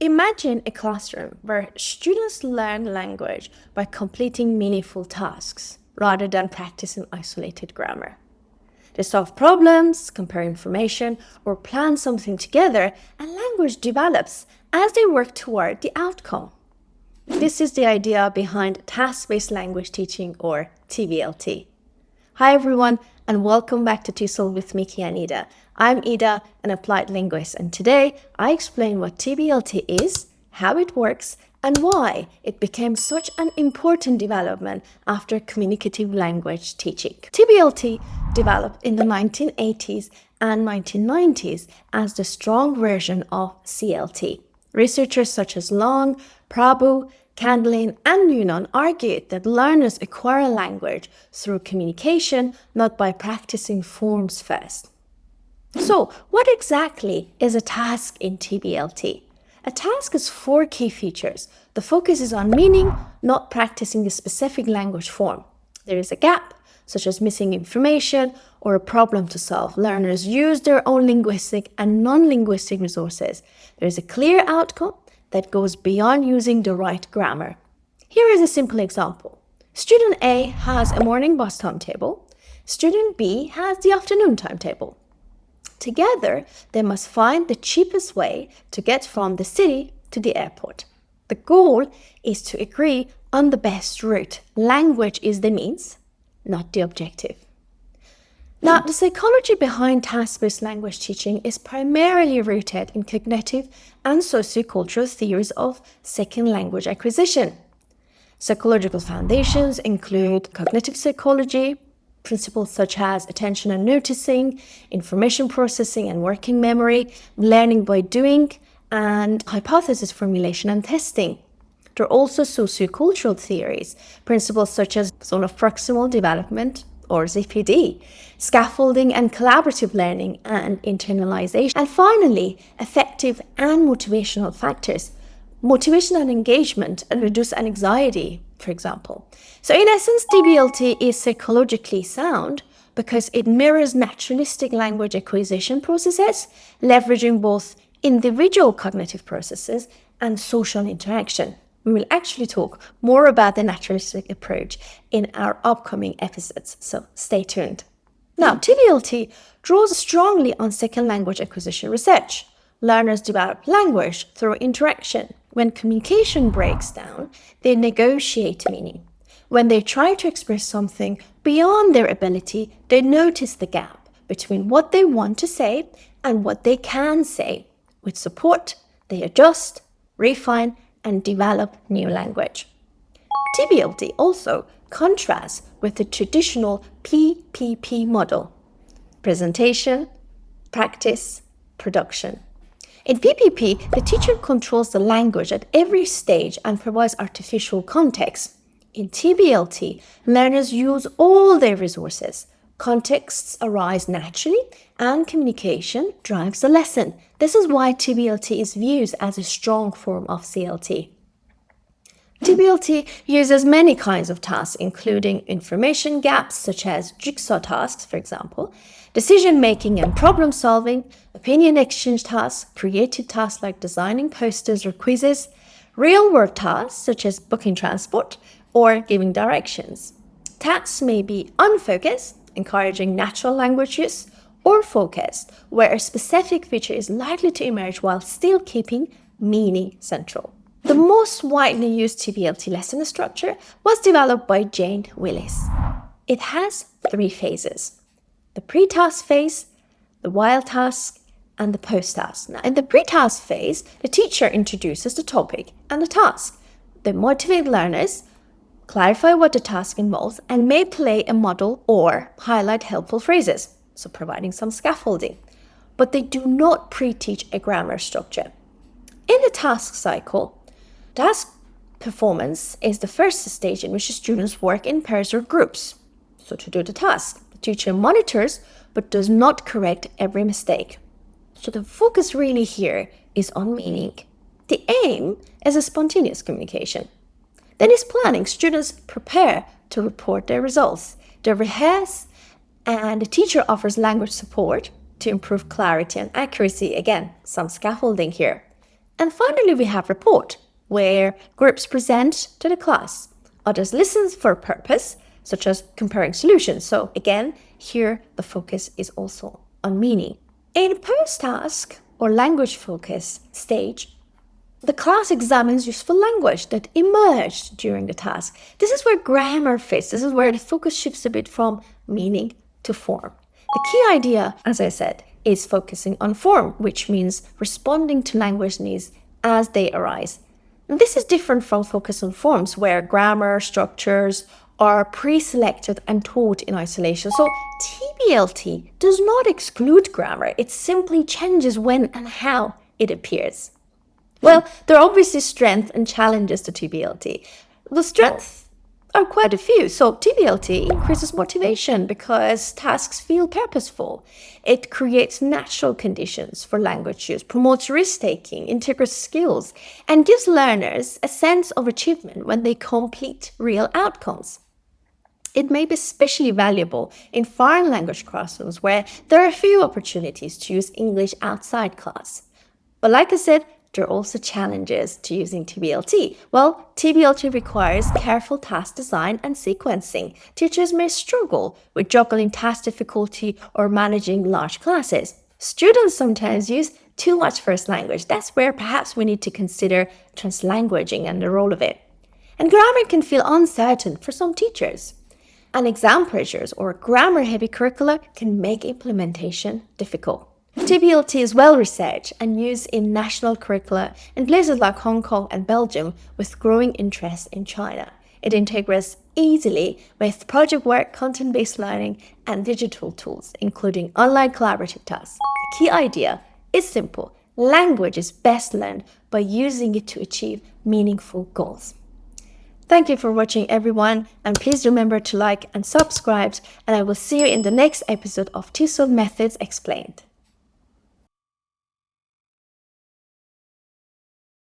Imagine a classroom where students learn language by completing meaningful tasks rather than practicing isolated grammar. They solve problems, compare information, or plan something together, and language develops as they work toward the outcome. This is the idea behind task-based language teaching, or TBLT. Hi everyone, and welcome back to TESOL with Miki and Ida. I'm Ida, an applied linguist, and today I explain what TBLT is, how it works, and why it became such an important development after communicative language teaching. TBLT developed in the 1980s and 1990s as the strong version of CLT. Researchers such as Long, Prabhu, Candlin, and Yunan argued that learners acquire language through communication, not by practicing forms first. So, what exactly is a task in TBLT? A task has 4 key features. The focus is on meaning, not practicing a specific language form. There is a gap, such as missing information or a problem to solve. Learners use their own linguistic and non-linguistic resources. There is a clear outcome that goes beyond using the right grammar. Here is a simple example. Student A has a morning bus timetable. Student B has the afternoon timetable. Together, they must find the cheapest way to get from the city to the airport. The goal is to agree on the best route. Language is the means, not the objective. Now, the psychology behind task-based language teaching is primarily rooted in cognitive and sociocultural theories of second language acquisition. Psychological foundations include cognitive psychology, principles such as attention and noticing, information processing and working memory, learning by doing, and hypothesis formulation and testing. There are also sociocultural theories, principles such as zone of proximal development, or ZPD, scaffolding and collaborative learning and internalization. And finally, affective and motivational factors, motivation and engagement, and reduce anxiety, for example. So in essence, TBLT is psychologically sound because it mirrors naturalistic language acquisition processes, leveraging both individual cognitive processes and social interaction. We will actually talk more about the naturalistic approach in our upcoming episodes, so stay tuned. Now, TBLT draws strongly on second language acquisition research. Learners develop language through interaction. When communication breaks down, they negotiate meaning. When they try to express something beyond their ability, they notice the gap between what they want to say and what they can say. With support, they adjust, refine, and develop new language. TBLT also contrasts with the traditional PPP model: presentation, practice, production. In PPP, the teacher controls the language at every stage and provides artificial context. In TBLT, learners use all their resources. Contexts arise naturally, and communication drives the lesson. This is why TBLT is viewed as a strong form of CLT. TBLT uses many kinds of tasks, including information gaps, such as jigsaw tasks, for example, decision-making and problem-solving, opinion exchange tasks, creative tasks like designing posters or quizzes, real-world tasks, such as booking transport or giving directions. Tasks may be unfocused, encouraging natural language use, or focused, where a specific feature is likely to emerge while still keeping meaning central. The most widely used TBLT lesson structure was developed by Jane Willis. It has 3 phases: the pre-task phase, the while task, and the post-task. Now, in the pre-task phase, the teacher introduces the topic and the task. They motivate learners, clarify what the task involves, and may play a model or highlight helpful phrases, so providing some scaffolding. But they do not pre-teach a grammar structure. In the task cycle, task performance is the first stage in which students work in pairs or groups. So to do the task, the teacher monitors but does not correct every mistake. So the focus really here is on meaning. The aim is a spontaneous communication. Then is planning. Students prepare to report their results. They rehearse, and the teacher offers language support to improve clarity and accuracy. Again, some scaffolding here. And finally, we have report, where groups present to the class. Others listen for a purpose, such as comparing solutions. So again, here the focus is also on meaning. In post-task or language focus stage, the class examines useful language that emerged during the task. This is where grammar fits. This is where the focus shifts a bit from meaning to form. The key idea, as I said, is focusing on form, which means responding to language needs as they arise. And this is different from focus on forms, where grammar structures are pre-selected and taught in isolation. So TBLT does not exclude grammar. It simply changes when and how it appears. Well, there are obviously strengths and challenges to TBLT. The strengths are quite a few. So TBLT increases motivation because tasks feel purposeful. It creates natural conditions for language use, promotes risk-taking, integrates skills, and gives learners a sense of achievement when they complete real outcomes. It may be especially valuable in foreign language classrooms where there are few opportunities to use English outside class. But like I said, there are also challenges to using TBLT. Well, TBLT requires careful task design and sequencing. Teachers may struggle with juggling task difficulty or managing large classes. Students sometimes use too much first language. That's where perhaps we need to consider translanguaging and the role of it. And grammar can feel uncertain for some teachers. And exam pressures or grammar-heavy curricula can make implementation difficult. TBLT is well researched and used in national curricula in places like Hong Kong and Belgium, with growing interest in China. It integrates easily with project work, content-based learning, and digital tools, including online collaborative tasks. The key idea is simple. Language is best learned by using it to achieve meaningful goals. Thank you for watching, everyone, and please remember to like and subscribe, and I will see you in the next episode of TESOL Methods Explained.